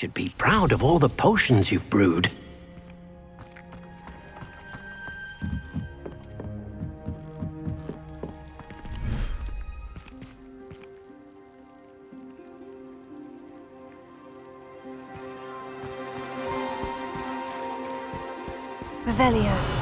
should be proud of all the potions you've brewed. Revelio.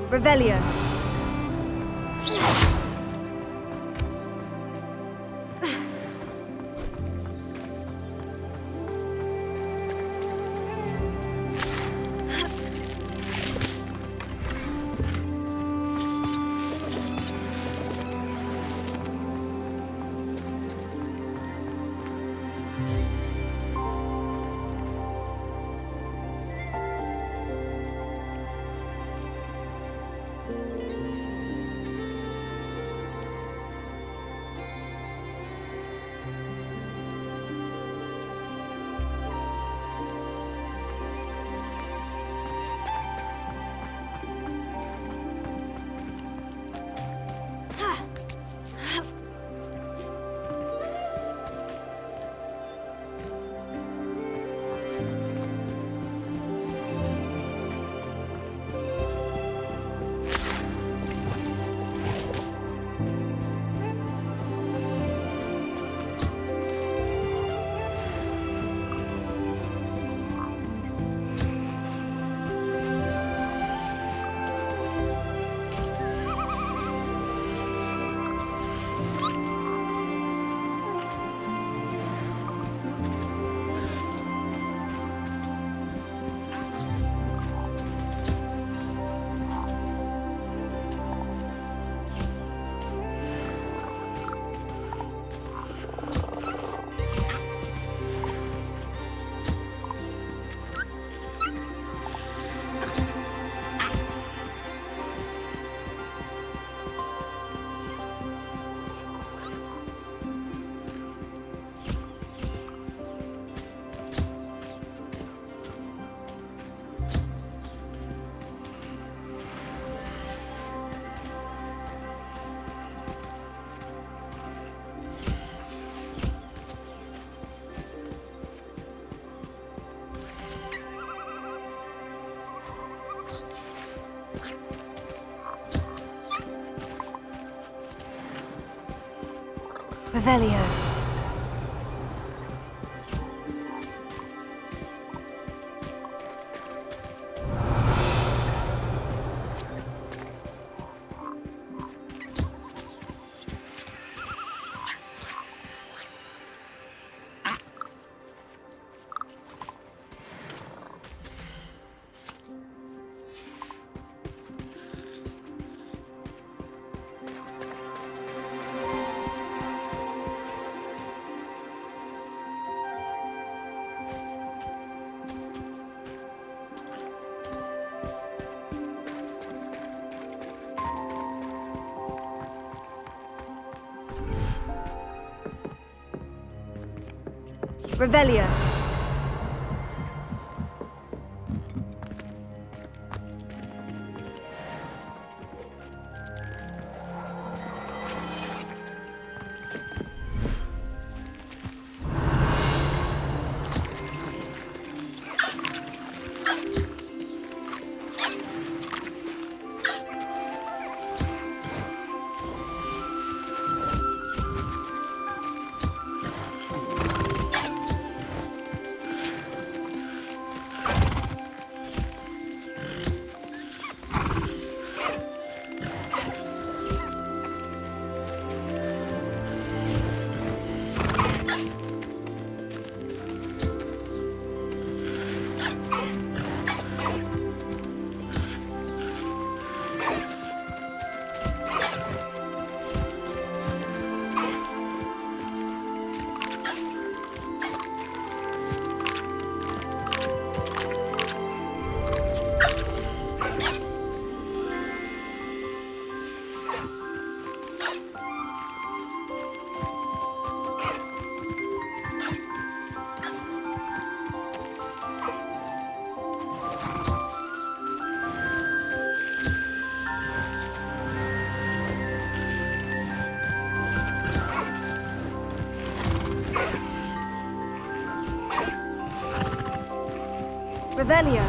Revelio. Revelio. Revelio. Revelio.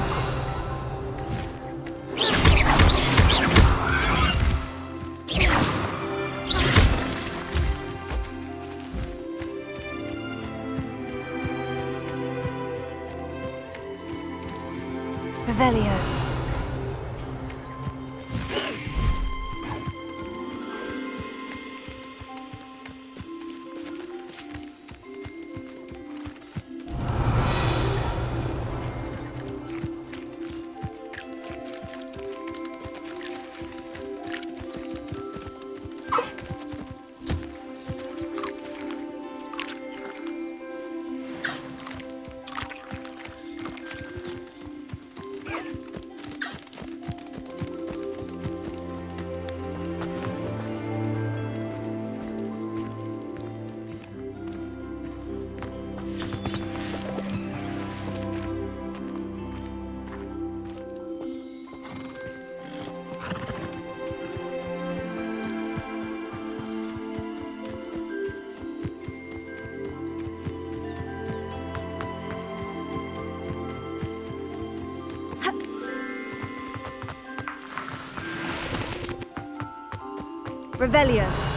Revelio. Revelio.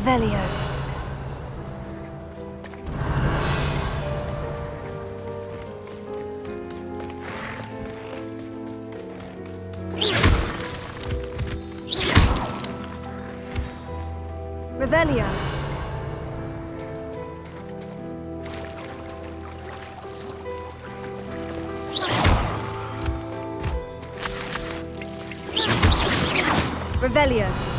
Revelio. Revelio. Revelio.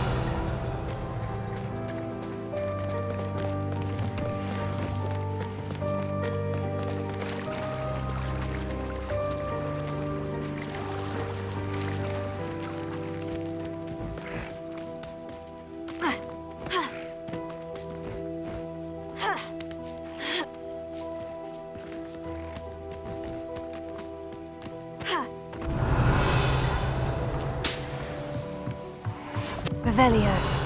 Revelio.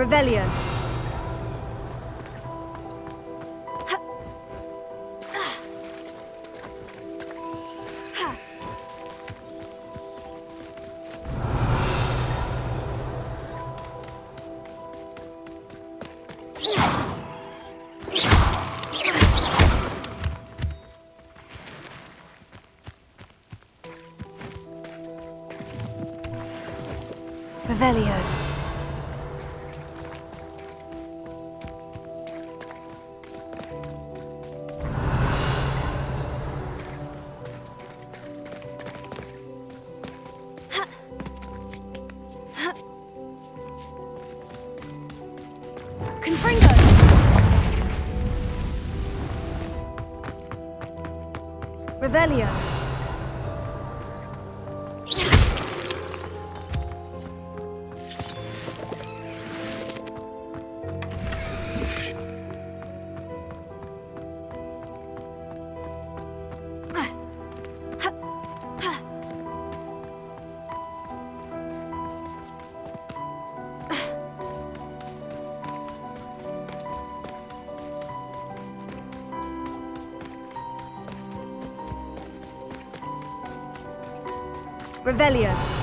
Revelio. Revelio. Confringo. Revelio. Revelio.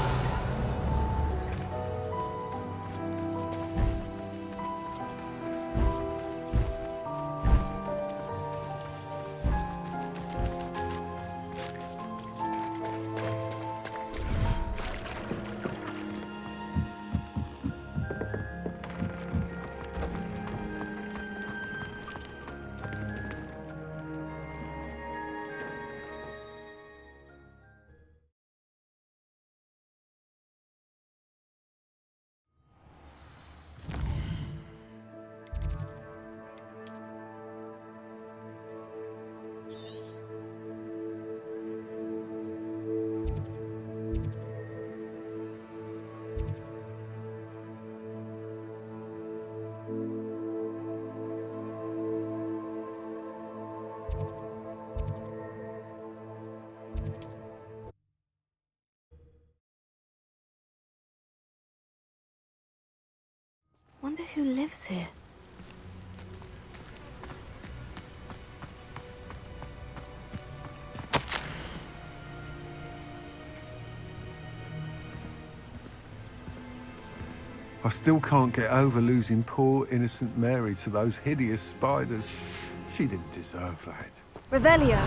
Wonder who lives here. I still can't get over losing poor innocent Mary to those hideous spiders. She didn't deserve that. Revelio.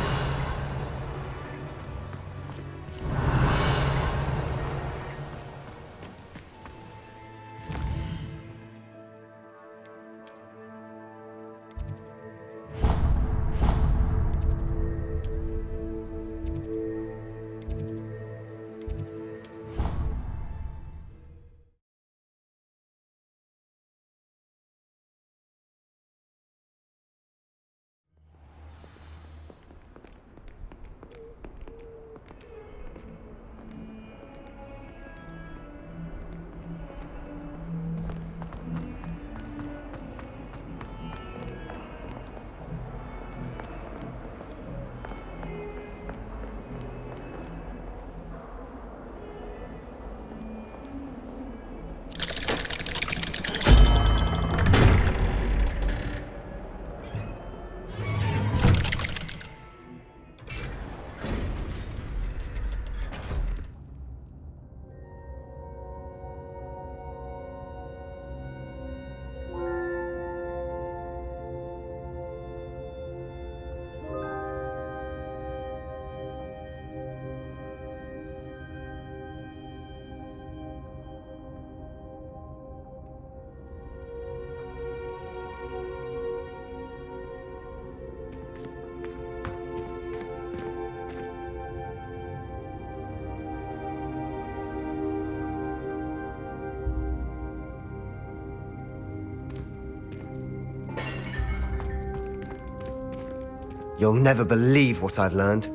You'll never believe what I've learned.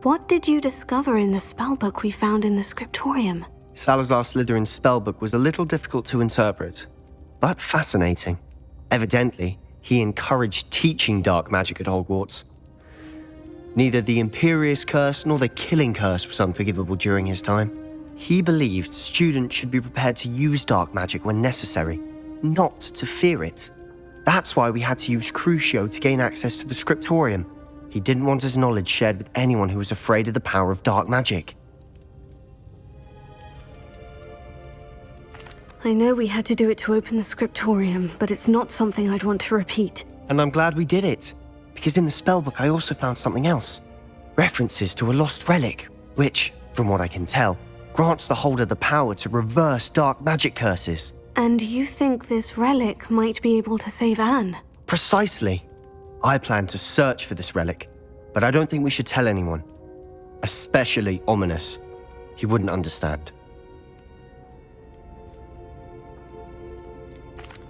What did you discover in the spellbook we found in the scriptorium? Salazar Slytherin's spellbook was a little difficult to interpret, but fascinating. Evidently, he encouraged teaching dark magic at Hogwarts. Neither the Imperious Curse nor the Killing Curse was unforgivable during his time. He believed students should be prepared to use dark magic when necessary, not to fear it. That's why we had to use Crucio to gain access to the scriptorium. He didn't want his knowledge shared with anyone who was afraid of the power of dark magic. I know we had to do it to open the scriptorium, but it's not something I'd want to repeat. And I'm glad we did it, because in the spellbook I also found something else. References to a lost relic, which, from what I can tell, grants the holder the power to reverse dark magic curses. And you think this relic might be able to save Anne? Precisely. I plan to search for this relic, but I don't think we should tell anyone. Especially Ominous. He wouldn't understand.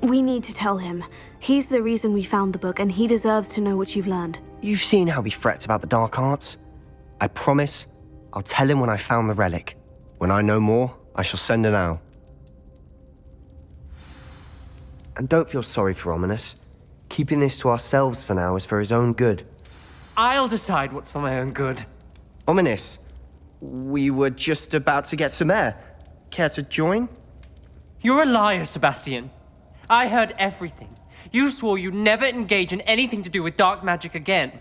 We need to tell him. He's the reason we found the book, and he deserves to know what you've learned. You've seen how he frets about the dark arts. I promise I'll tell him when I found the relic. When I know more, I shall send an owl. And don't feel sorry for Ominous. Keeping this to ourselves for now is for his own good. I'll decide what's for my own good. Ominous, we were just about to get some air. Care to join? You're a liar, Sebastian. I heard everything. You swore you'd never engage in anything to do with dark magic again.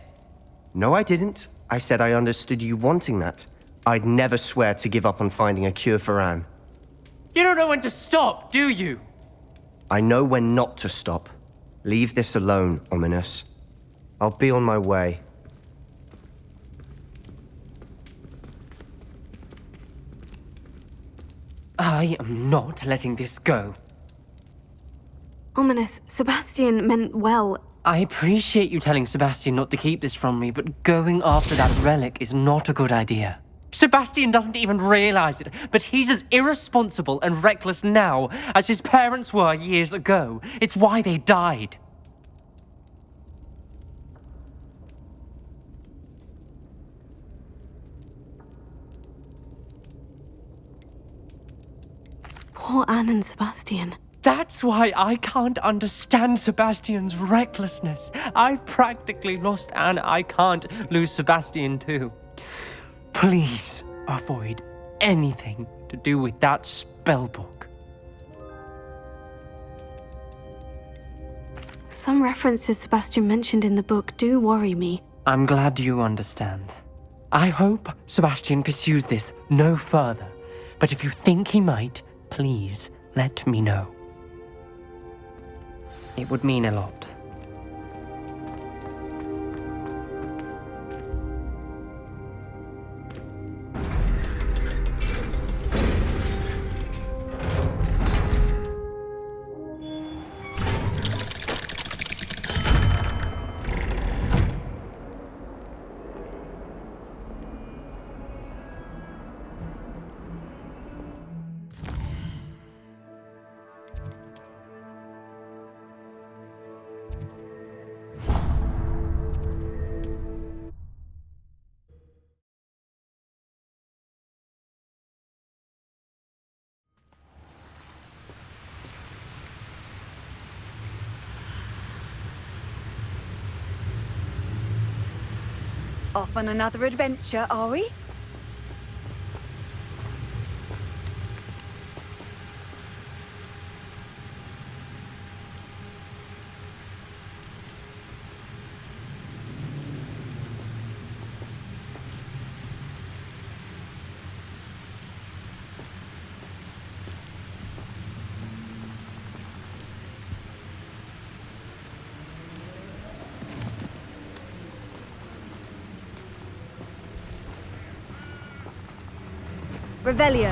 No, I didn't. I said I understood you wanting that. I'd never swear to give up on finding a cure for Anne. You don't know when to stop, do you? I know when not to stop. Leave this alone, Ominous. I'll be on my way. I am not letting this go. Ominous, Sebastian meant well. I appreciate you telling Sebastian not to keep this from me, but going after that relic is not a good idea. Sebastian doesn't even realize it, but he's as irresponsible and reckless now as his parents were years ago. It's why they died. Poor Anne and Sebastian. That's why I can't understand Sebastian's recklessness. I've practically lost Anne. I can't lose Sebastian too. Please avoid anything to do with that spellbook. Some references Sebastian mentioned in the book do worry me. I'm glad you understand. I hope Sebastian pursues this no further. But if you think he might, please let me know. It would mean a lot. Off on another adventure, are we? Revelio.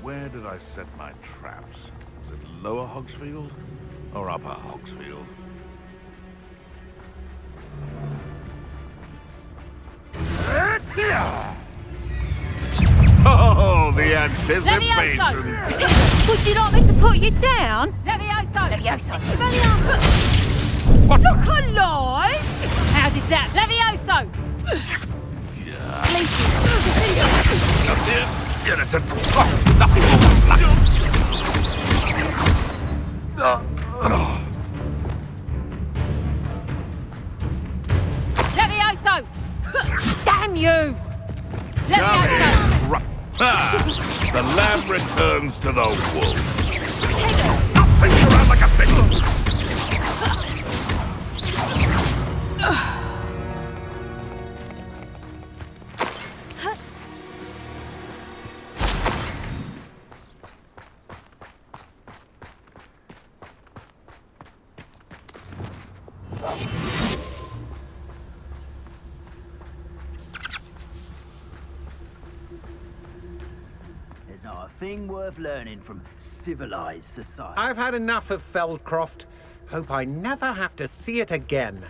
Where did I set my traps? Was it Lower Hogsfield or Upper Hogsfield? Oh, the anticipation! Would you like me to put you down? Levioso! What? Look alive! How did that? Levioso! Levioso! Damn you! Levioso! The lamb returns to the wolf. I'll swing you around like a fiddle. There's not a thing worth learning from civilized society. I've had enough of Feldcroft. Hope I never have to see it again.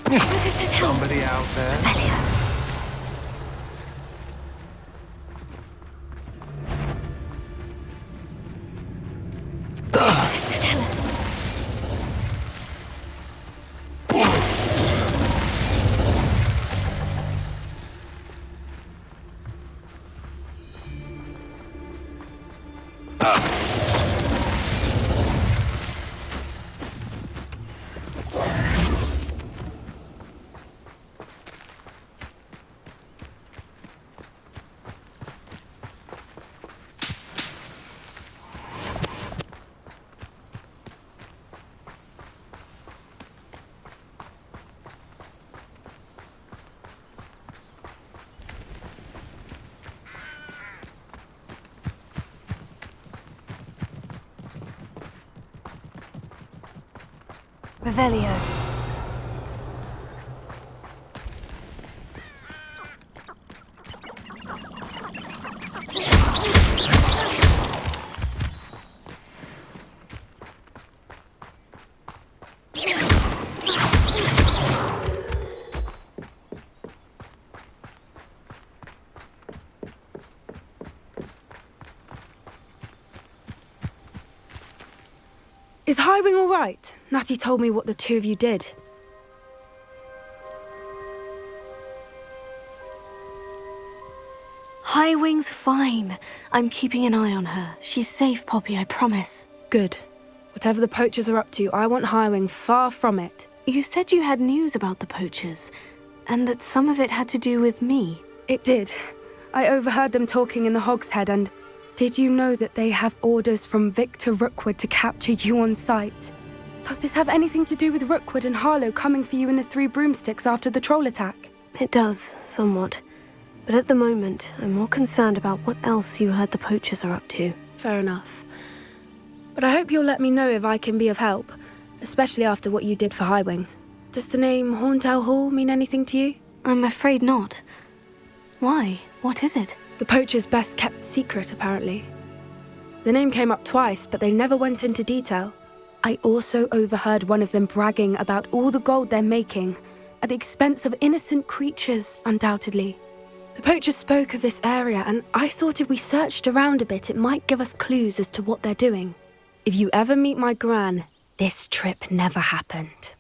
Somebody out there? Revelio. Is Highwing all right? Natty told me what the two of you did. Highwing's fine. I'm keeping an eye on her. She's safe, Poppy, I promise. Good. Whatever the poachers are up to, I want Highwing far from it. You said you had news about the poachers, and that some of it had to do with me. It did. I overheard them talking in the Hogshead, and did you know that they have orders from Victor Rookwood to capture you on sight? Does this have anything to do with Rookwood and Harlow coming for you in the Three Broomsticks after the troll attack? It does, somewhat. But at the moment, I'm more concerned about what else you heard the poachers are up to. Fair enough. But I hope you'll let me know if I can be of help, especially after what you did for Highwing. Does the name Horntail Hall mean anything to you? I'm afraid not. Why? What is it? The poachers' best kept secret, apparently. The name came up twice, but they never went into detail. I also overheard one of them bragging about all the gold they're making, at the expense of innocent creatures, undoubtedly. The poachers spoke of this area, and I thought if we searched around a bit, it might give us clues as to what they're doing. If you ever meet my gran, this trip never happened.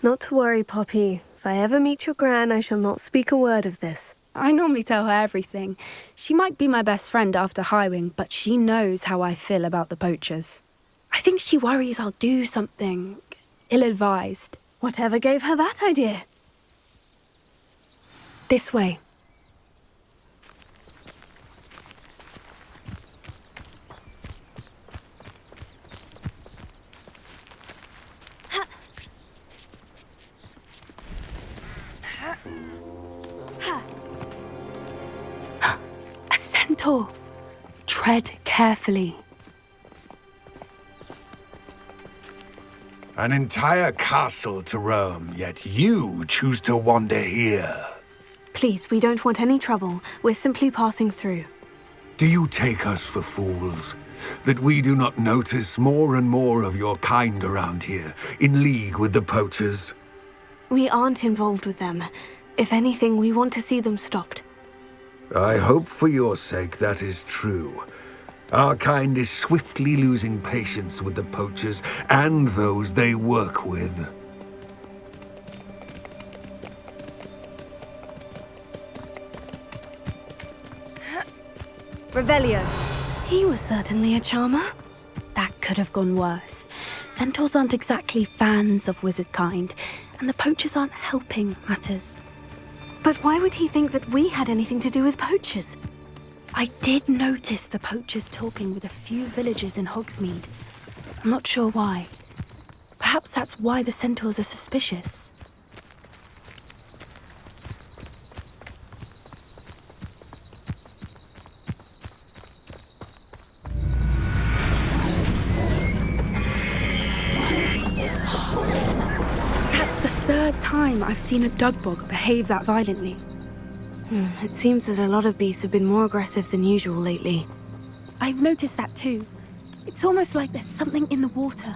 Not to worry, Poppy. If I ever meet your gran, I shall not speak a word of this. I normally tell her everything. She might be my best friend after Highwing, but she knows how I feel about the poachers. I think she worries I'll do something ill-advised. Whatever gave her that idea? This way. A centaur. Tread carefully. An entire castle to roam, yet you choose to wander here. Please, we don't want any trouble. We're simply passing through. Do you take us for fools? That we do not notice more and more of your kind around here, in league with the poachers? We aren't involved with them. If anything, we want to see them stopped. I hope for your sake that is true. Our kind is swiftly losing patience with the poachers and those they work with. Revelio. He was certainly a charmer. That could have gone worse. Centaurs aren't exactly fans of wizard kind, and the poachers aren't helping matters. But why would he think that we had anything to do with poachers? I did notice the poachers talking with a few villagers in Hogsmeade. I'm not sure why. Perhaps that's why the centaurs are suspicious. That's the third time I've seen a dugbog behave that violently. It seems that a lot of beasts have been more aggressive than usual lately. I've noticed that too. It's almost like there's something in the water.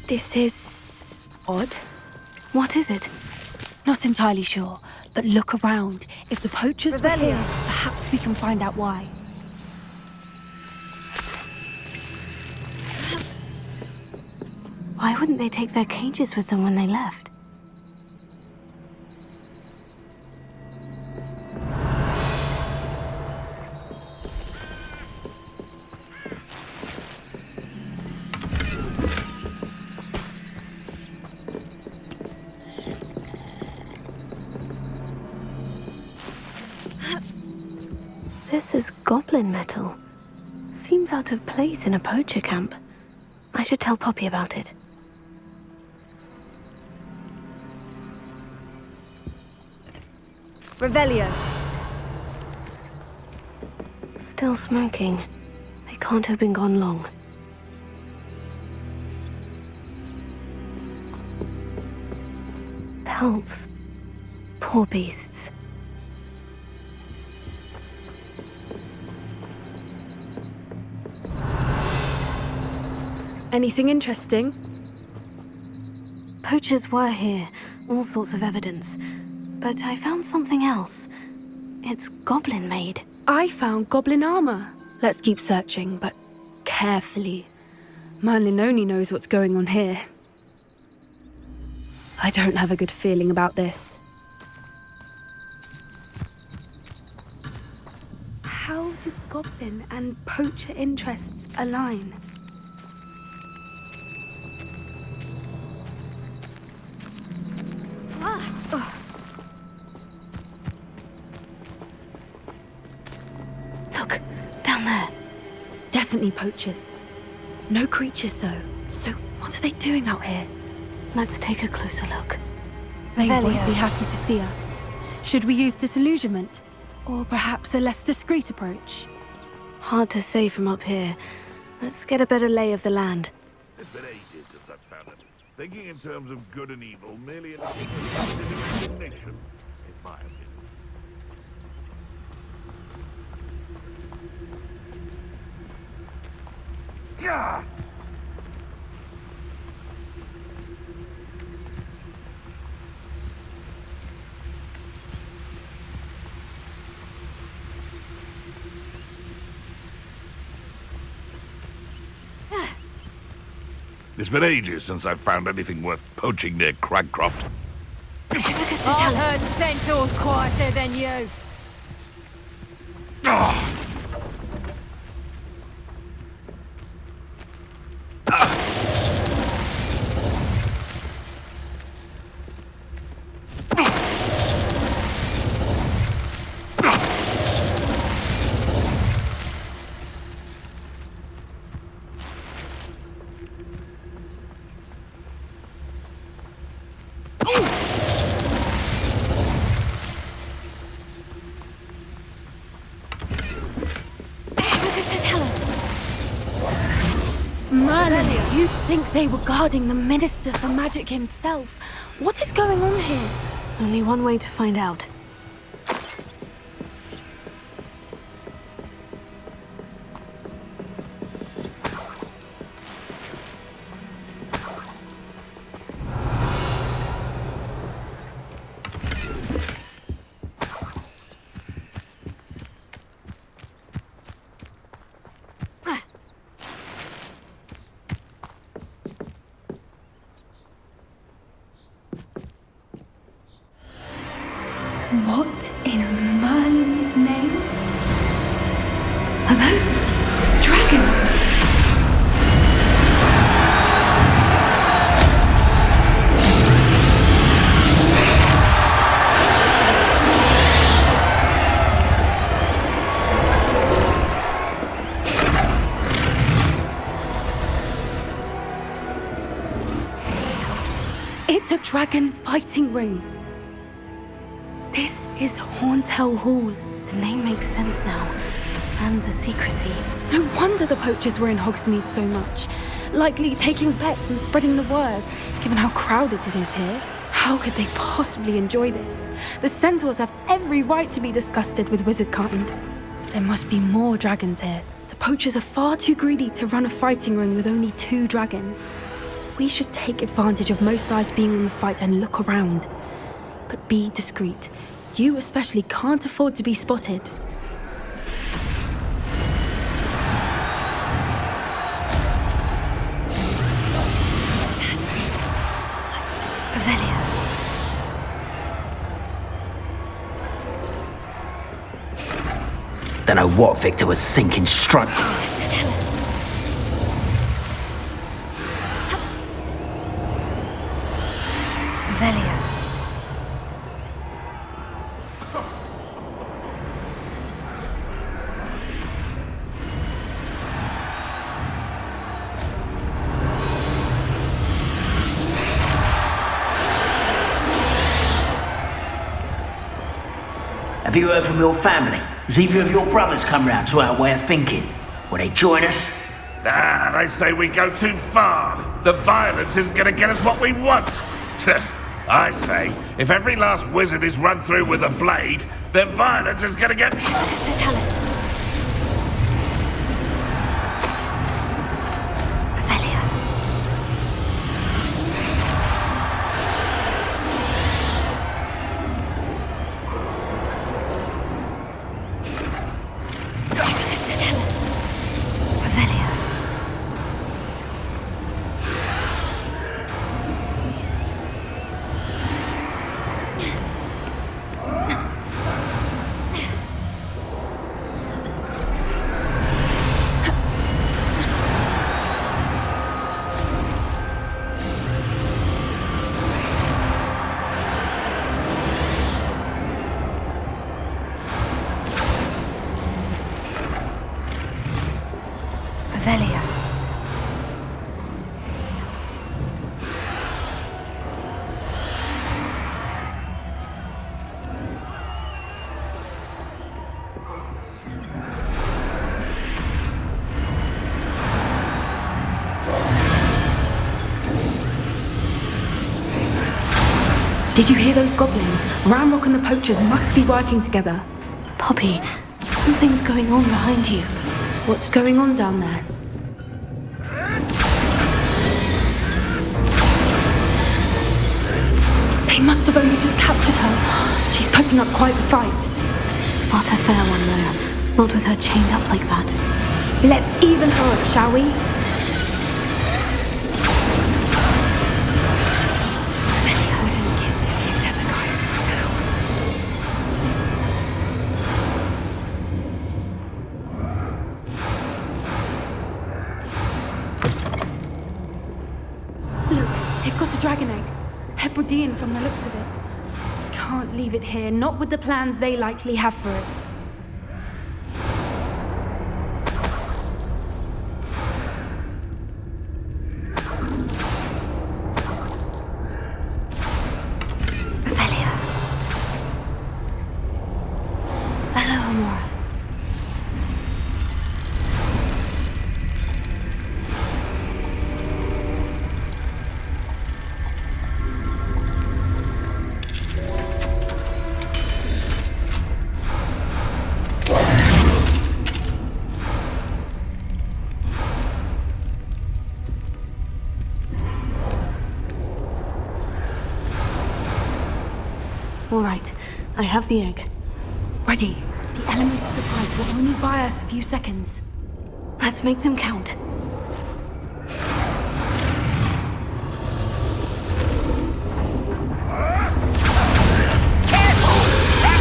This is odd. What is it? Not entirely sure, but look around. If the poachers were here, perhaps we can find out why. Why wouldn't they take their cages with them when they left? This is goblin metal. Seems out of place in a poacher camp. I should tell Poppy about it. Revelio. Still smoking. They can't have been gone long. Pelts. Poor beasts. Anything interesting? Poachers were here, all sorts of evidence. But I found something else. It's goblin-made. I found goblin armor. Let's keep searching, but carefully. Merlin only knows what's going on here. I don't have a good feeling about this. How do goblin and poacher interests align? Look, down there. Definitely poachers. No creatures, though. So what are they doing out here? Let's take a closer look. They Revelio. won't be happy to see us. Should we use disillusionment? Or perhaps a less discreet approach? Hard to say from up here. Let's get a better lay of the land. It's been ages since I've found it. Thinking in terms of good and evil merely an indignation, in my opinion. Yeah! It's been ages since I've found anything worth poaching near Cragcroft. I've heard centaurs quieter than you. Merlin, you'd think they were guarding the Minister for Magic himself. What is going on here? Only one way to find out. What in Merlin's name? Are those dragons? It's a dragon fighting ring. This is Horntail Hall. The name makes sense now. And the secrecy. No wonder the poachers were in Hogsmeade so much. Likely taking bets and spreading the word, given how crowded it is here. How could they possibly enjoy this? The centaurs have every right to be disgusted with wizardkind. There must be more dragons here. The poachers are far too greedy to run a fighting ring with only 2 dragons. We should take advantage of most eyes being on the fight and look around. But be discreet. You especially can't afford to be spotted. That's it. Revelia. Don't know what Victor was thinking, struck. Revelia. Have you heard from your family? Has either of your brothers come round to our way of thinking? Will they join us? Ah, they say we go too far. The violence isn't going to get us what we want. I say, if every last wizard is run through with a blade, then violence is going to get... Mr. Tallis. Revelia. Mr. Tallis. Revelia. Revelia. Did you hear those goblins? Ramrock and the poachers must be working together. Poppy, something's going on behind you. What's going on down there? They must have only just captured her. She's putting up quite the fight. Not a fair one, though. Not with her chained up like that. Let's even her up, shall we? Revelia wouldn't give to be a democrat now. Look, they've got a dragon egg. Hebridean from the looks of it. Can't leave it here, not with the plans they likely have for it. Revelia. Hello, Amora. All right, I have the egg. Ready. The element of surprise will only buy us a few seconds. Let's make them count. Careful! That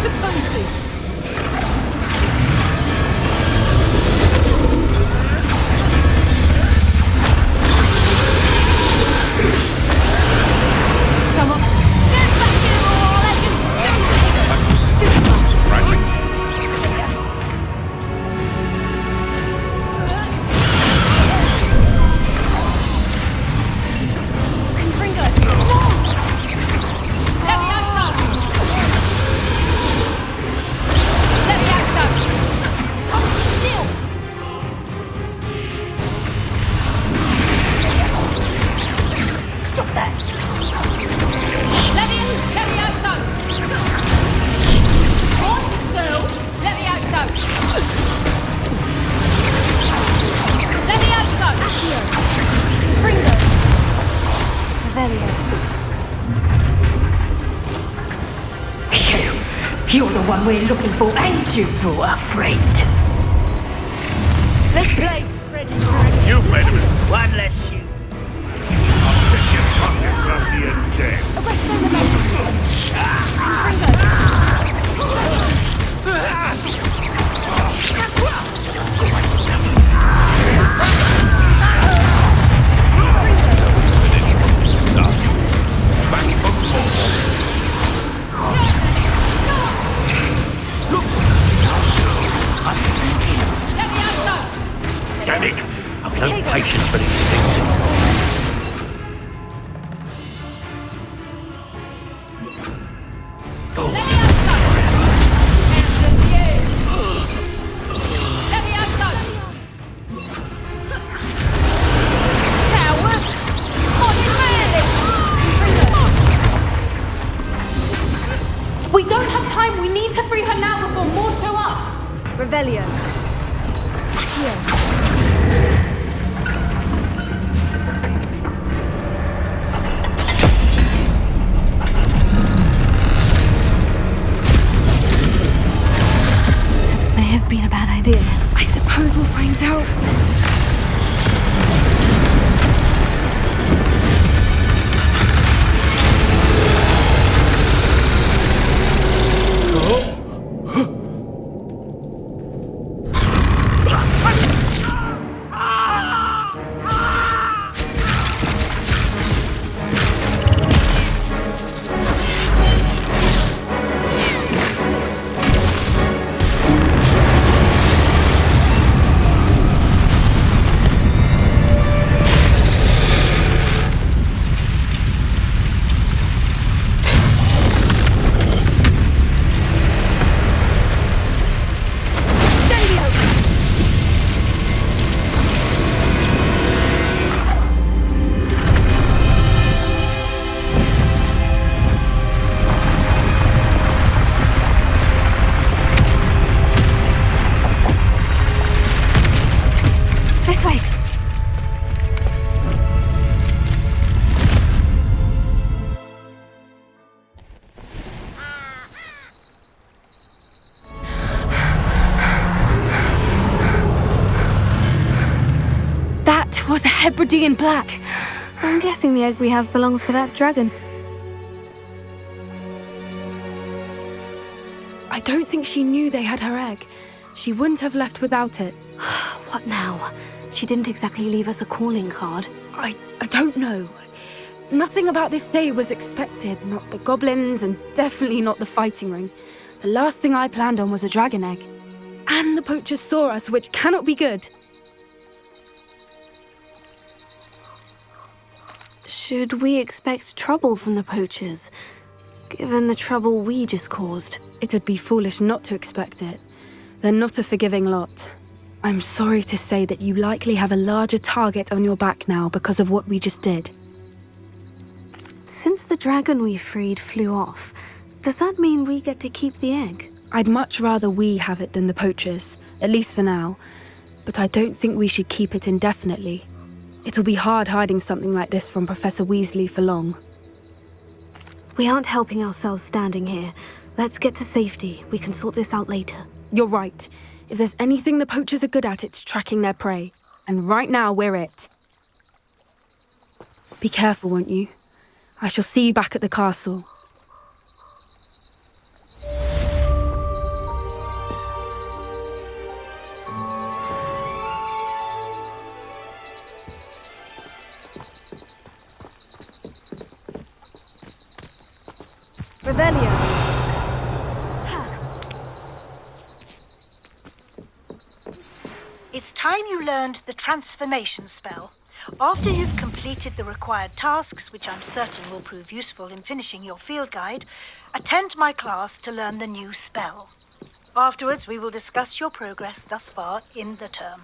to pieces! Someone... Get back here or I'll let you stupid! Confringo! Stop that! Levioso! Levioso! Confringo! Revelio. You're the one we're looking for, ain't you, brought a friend? Let's play! You've made a mistake. One less shoe. I'll pick your pockets after you're dead. Arresto the man. Back for more. Damn it! I've no patience for these things. We don't have time. We need to free her now before more show up. Revelio. Here. This may have been a bad idea. I suppose we'll find out. This way. That was a Hebridean black. I'm guessing the egg we have belongs to that dragon. I don't think she knew they had her egg. She wouldn't have left without it. What now? She didn't exactly leave us a calling card. I don't know. Nothing about this day was expected. Not the goblins, and definitely not the fighting ring. The last thing I planned on was a dragon egg. And the poachers saw us, which cannot be good. Should we expect trouble from the poachers, given the trouble we just caused? It would be foolish not to expect it. They're not a forgiving lot. I'm sorry to say that you likely have a larger target on your back now because of what we just did. Since the dragon we freed flew off, does that mean we get to keep the egg? I'd much rather we have it than the poachers, at least for now. But I don't think we should keep it indefinitely. It'll be hard hiding something like this from Professor Weasley for long. We aren't helping ourselves standing here. Let's get to safety. We can sort this out later. You're right. If there's anything the poachers are good at, it's tracking their prey. And right now, we're it. Be careful, won't you? I shall see you back at the castle. Revelio. It's time you learned the transformation spell. After you've completed the required tasks, which I'm certain will prove useful in finishing your field guide, attend my class to learn the new spell. Afterwards, we will discuss your progress thus far in the term.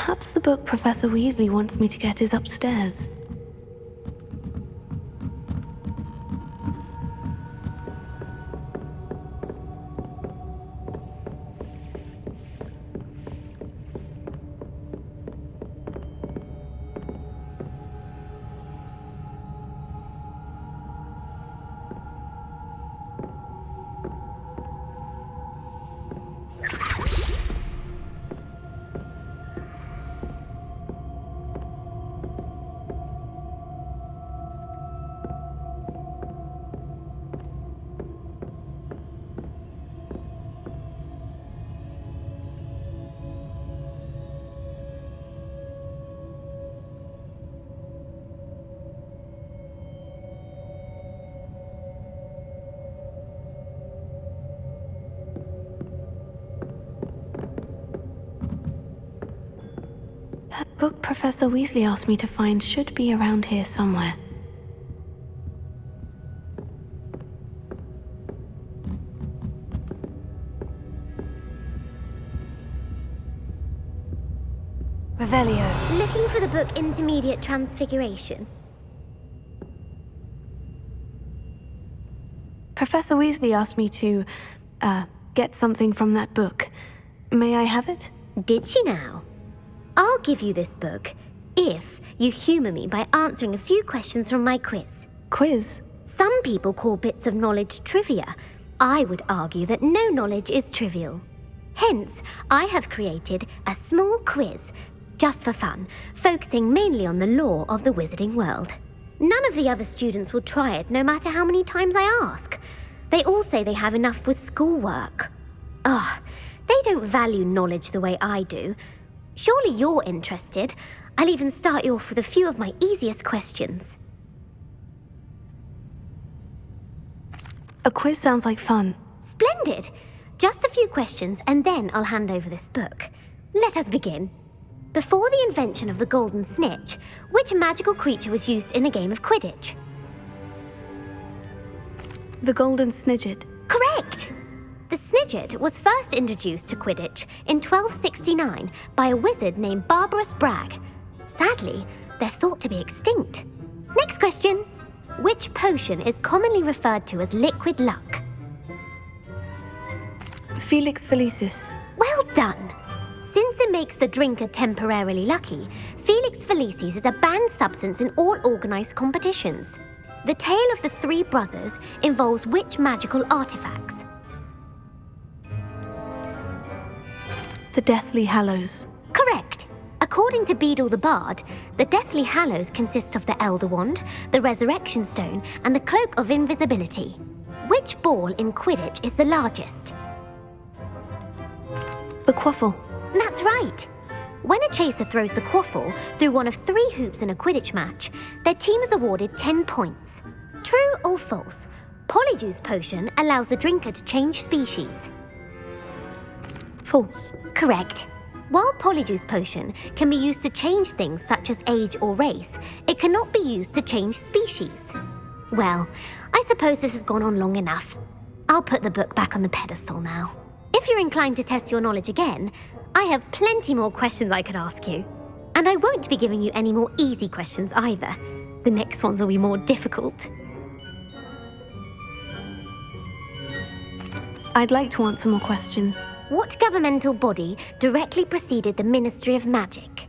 Perhaps the book Professor Weasley wants me to get is upstairs. That book Professor Weasley asked me to find should be around here somewhere. Revelio. Looking for the book Intermediate Transfiguration? Professor Weasley asked me to, get something from that book. May I have it? Did she now? I'll give you this book if you humour me by answering a few questions from my quiz. Quiz? Some people call bits of knowledge trivia. I would argue that no knowledge is trivial. Hence, I have created a small quiz, just for fun, focusing mainly on the lore of the wizarding world. None of the other students will try it, no matter how many times I ask. They all say they have enough with schoolwork. Ugh, they don't value knowledge the way I do. Surely you're interested. I'll even start you off with a few of my easiest questions. A quiz sounds like fun. Splendid! Just a few questions and then I'll hand over this book. Let us begin. Before the invention of the golden snitch, which magical creature was used in a game of Quidditch? The golden snidget. Correct! The snidget was first introduced to Quidditch in 1269 by a wizard named Barbarous Bragg. Sadly, they're thought to be extinct. Next question. Which potion is commonly referred to as liquid luck? Felix Felicis. Well done! Since it makes the drinker temporarily lucky, Felix Felicis is a banned substance in all organised competitions. The tale of the three brothers involves which magical artifacts? The Deathly Hallows. Correct! According to Beadle the Bard, the Deathly Hallows consists of the Elder Wand, the Resurrection Stone, and the Cloak of Invisibility. Which ball in Quidditch is the largest? The Quaffle. That's right! When a chaser throws the quaffle through one of 3 hoops in a Quidditch match, their team is awarded 10 points. True or false? Polyjuice Potion allows the drinker to change species. False. Correct. While Polyjuice Potion can be used to change things such as age or race, it cannot be used to change species. Well, I suppose this has gone on long enough. I'll put the book back on the pedestal now. If you're inclined to test your knowledge again, I have plenty more questions I could ask you. And I won't be giving you any more easy questions either. The next ones will be more difficult. I'd like to answer more questions. What governmental body directly preceded the Ministry of Magic?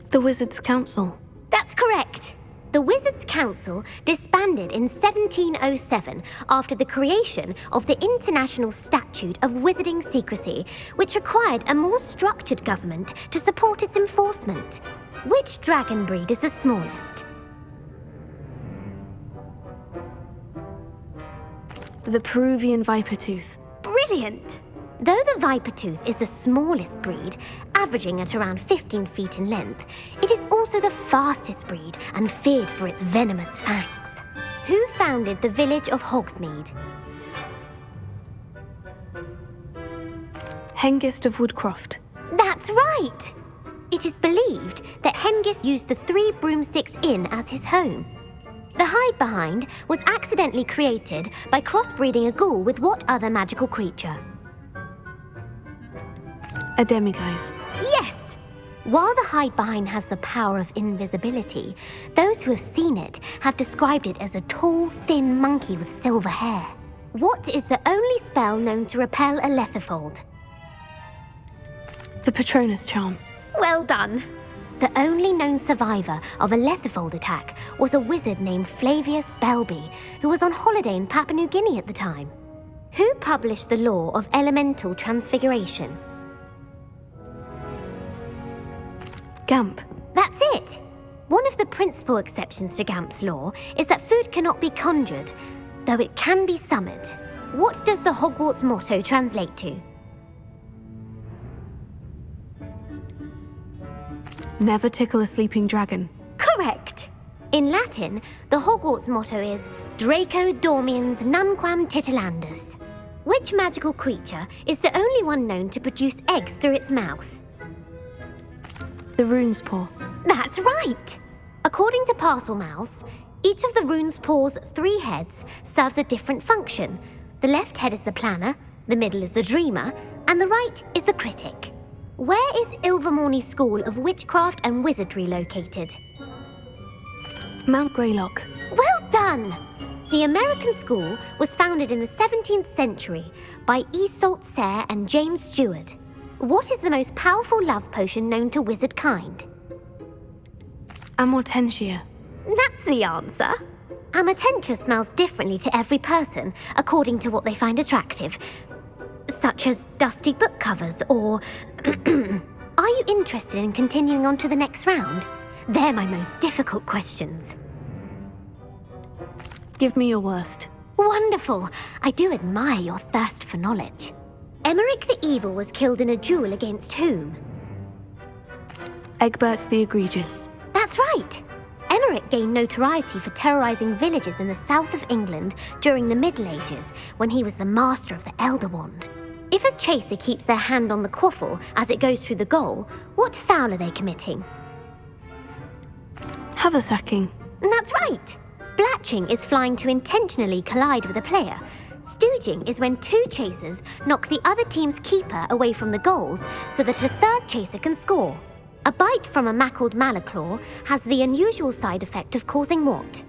The Wizards' Council. That's correct. The Wizards' Council disbanded in 1707 after the creation of the International Statute of Wizarding Secrecy, which required a more structured government to support its enforcement. Which dragon breed is the smallest? The Peruvian Vipertooth. Brilliant! Though the Vipertooth is the smallest breed, averaging at around 15 feet in length, it is also the fastest breed and feared for its venomous fangs. Who founded the village of Hogsmeade? Hengist of Woodcroft. That's right! It is believed that Hengist used the 3 Broomsticks Inn as his home. The hide-behind was accidentally created by crossbreeding a ghoul with what other magical creature? A demiguise. Yes! While the hide-behind has the power of invisibility, those who have seen it have described it as a tall, thin monkey with silver hair. What is the only spell known to repel a lethifold? The Patronus Charm. Well done! The only known survivor of a lethifold attack was a wizard named Flavius Belby, who was on holiday in Papua New Guinea at the time. Who published the law of elemental transfiguration? Gamp. That's it! One of the principal exceptions to Gamp's law is that food cannot be conjured, though it can be summoned. What does the Hogwarts motto translate to? Never tickle a sleeping dragon. Correct! In Latin, the Hogwarts motto is Draco Dormiens Nunquam Titilandus. Which magical creature is the only one known to produce eggs through its mouth? The Rune's Paw. That's right! According to Parselmouths, each of the Rune's Paw's 3 heads serves a different function. The left head is the planner, the middle is the dreamer, and the right is the critic. Where is Ilvermorny School of Witchcraft and Wizardry located? Mount Greylock. Well done! The American school was founded in the 17th century by Iseult Sayre and James Stewart. What is the most powerful love potion known to wizard kind? Amortentia. That's the answer. Amortentia smells differently to every person, according to what they find attractive, such as dusty book covers or... Are you interested in continuing on to the next round? They're my most difficult questions. Give me your worst. Wonderful. I do admire your thirst for knowledge. Emmerich the Evil was killed in a duel against whom? Egbert the Egregious. That's right. Emmerich gained notoriety for terrorizing villages in the south of England during the Middle Ages, when he was the master of the Elder Wand. If a chaser keeps their hand on the quaffle as it goes through the goal, what foul are they committing? Haversacking. That's right. Blatching is flying to intentionally collide with a player. Stooging is when two chasers knock the other team's keeper away from the goals so that a third chaser can score. A bite from a mackled malaclaw has the unusual side effect of causing what?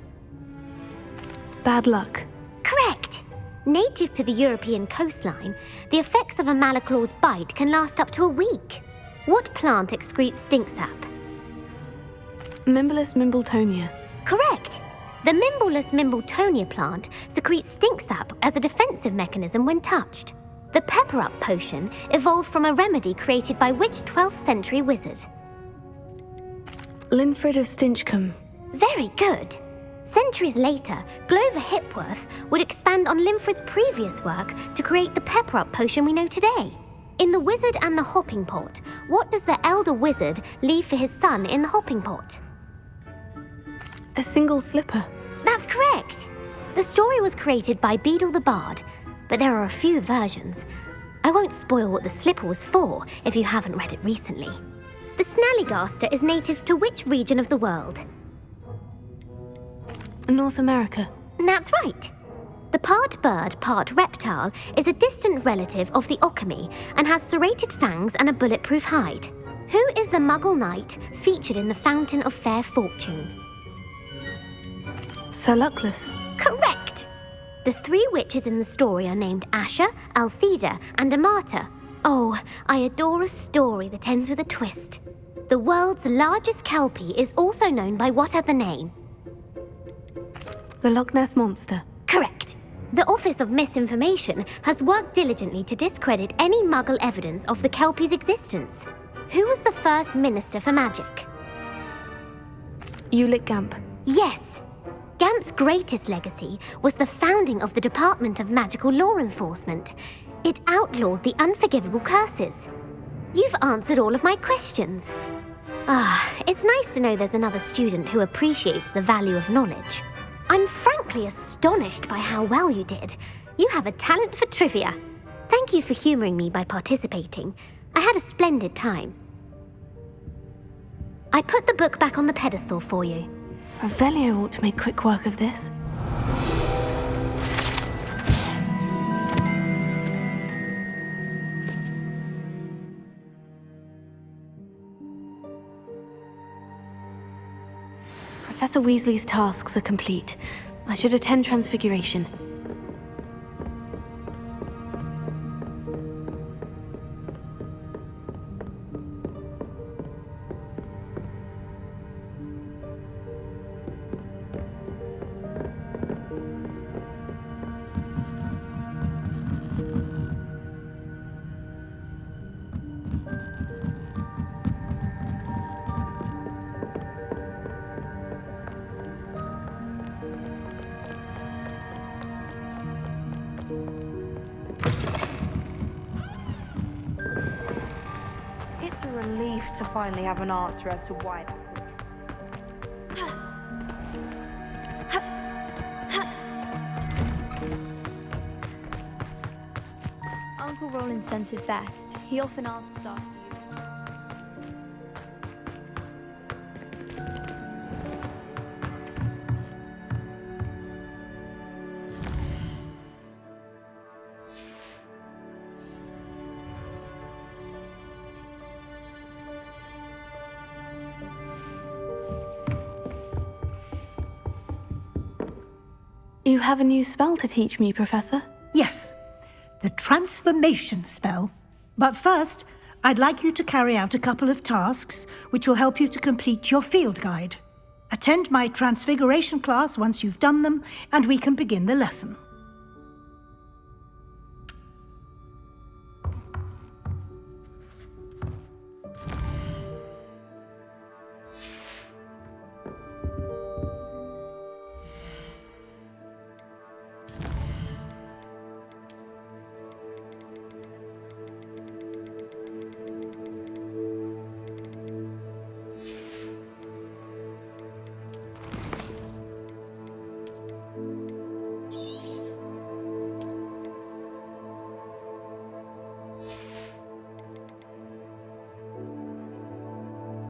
Bad luck. Correct. Native to the European coastline, the effects of a malaclaw's bite can last up to a week. What plant excretes stink sap? Mimblus mimbletonia. Correct. The Mimblus mimbletonia plant secretes stink sap as a defensive mechanism when touched. The pepper-up potion evolved from a remedy created by which 12th century wizard? Linfred of Stinchcombe. Very good. Centuries later, Glover Hipworth would expand on Linfred's previous work to create the pepper-up potion we know today. In The Wizard and the Hopping Pot, what does the elder wizard leave for his son in the hopping pot? A single slipper. That's correct. The story was created by Beadle the Bard, but there are a few versions. I won't spoil what the slipper was for if you haven't read it recently. The Snallygaster is native to which region of the world? North America. That's right. The part bird, part reptile is a distant relative of the Occamy and has serrated fangs and a bulletproof hide. Who is the Muggle knight featured in the Fountain of Fair Fortune? Sir Luckless. Correct! The three witches in the story are named Asher, Altheda, and Amata. Oh, I adore a story that ends with a twist. The world's largest kelpie is also known by what other name? The Loch Ness Monster. Correct. The Office of Misinformation has worked diligently to discredit any Muggle evidence of the kelpie's existence. Who was the first Minister for Magic? Ulick Gamp. Yes! Gamp's greatest legacy was the founding of the Department of Magical Law Enforcement. It outlawed the unforgivable curses. You've answered all of my questions. It's nice to know there's another student who appreciates the value of knowledge. I'm frankly astonished by how well you did. You have a talent for trivia. Thank you for humouring me by participating. I had a splendid time. I put the book back on the pedestal for you. Revelio ought to make quick work of this. Professor Weasley's tasks are complete. I should attend Transfiguration. It's a relief to finally have an answer as to why. Uncle Roland sends his best. He often asks after you. You have a new spell to teach me, Professor? Yes, the transformation spell. But first, I'd like you to carry out a couple of tasks which will help you to complete your field guide. Attend my transfiguration class once you've done them, and we can begin the lesson.